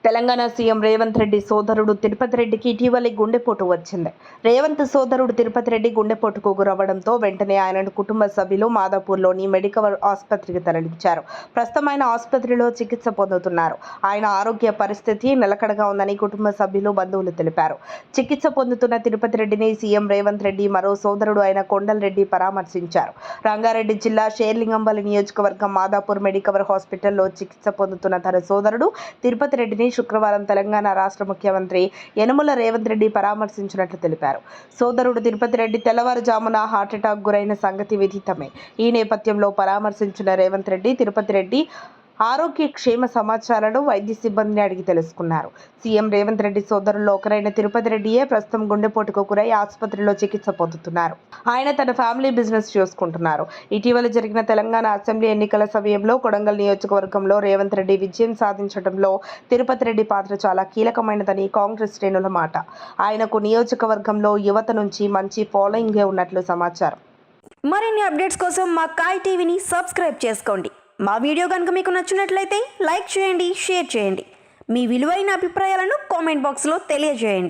Telangana CM Revanth Reddy సోదరుడు తిరుపతి రెడ్డికి ఇటీవలే గుండెపోటు వచ్చింది. రేవంత్ సోదరుడు తిరుపతి రెడ్డి గుండెపోటుకు గురవడంతో వెంటనే ఆయన కుటుంబ సభ్యులు మాదాపూర్లోని మెడికల్ ఆసుపత్రికి తరలించారు. ప్రస్తుతం ఆయన ఆసుపత్రిలో చికిత్స పొందుతున్నారు. ఆయన ఆరోగ్య పరిస్థితి నిలకడగా ఉందని కుటుంబ సభ్యులు, బంధువులు తెలిపారు. చికిత్స పొందుతున్న తిరుపతి రెడ్డిని సీఎం రేవంత్ రెడ్డి మరో సోదరుడు అయిన కొండల్ రెడ్డి పరామర్శించారు. రంగారెడ్డి జిల్లా షేర్లింగంపల్లి నియోజకవర్గం మాదాపూర్ మెడికల్ హాస్పిటల్లో చికిత్స పొందుతున్న తన సోదరుడు తిరుపతి రెడ్డిని శుక్రవారం తెలంగాణ రాష్ట్ర ముఖ్యమంత్రి యనమల రేవంత్ రెడ్డి పరామర్శించినట్లు తెలిపారు. సోదరుడు తిరుపతి రెడ్డి తెల్లవారుజామున హార్ట్అటాక్ గురైన సంగతి విదితమే. ఈ నేపథ్యంలో పరామర్శించిన రేవంత్ రెడ్డి తిరుపతి రెడ్డి ఆరోగ్య క్షేమ సమాచారాలను వైద్య సిబ్బందిని అడిగి తెలుసుకున్నారు. సీఎం రేవంత్ రెడ్డి సోదరుల్లో ఒకరైన తిరుపతి రెడ్డియే ప్రస్తుతం గుండెపోటుకు గురై ఆసుపత్రిలో చికిత్స పొందుతున్నారు. ఆయన తన ఫ్యామిలీ బిజినెస్ చూసుకుంటున్నారు. ఇటీవల జరిగిన తెలంగాణ అసెంబ్లీ ఎన్నికల సమయంలో కొడంగల్ నియోజకవర్గంలో రేవంత్ రెడ్డి విజయం సాధించడంలో తిరుపతి రెడ్డి పాత్ర చాలా కీలకమైనదని కాంగ్రెస్ శ్రేణుల మాట. ఆయనకు నియోజకవర్గంలో యువత నుంచి మంచి ఫాలోయింగ్ ఉన్నట్లు సమాచారం. మరిన్ని అప్డేట్స్ కోసం మా కాయ్ టీవీని సబ్స్క్రైబ్ చేసుకోండి. మా వీడియో కనుక మీకు నచ్చినట్లయితే లైక్ చేయండి, షేర్ చేయండి. మీ విలువైన అభిప్రాయాలను కామెంట్ బాక్స్లో తెలియజేయండి.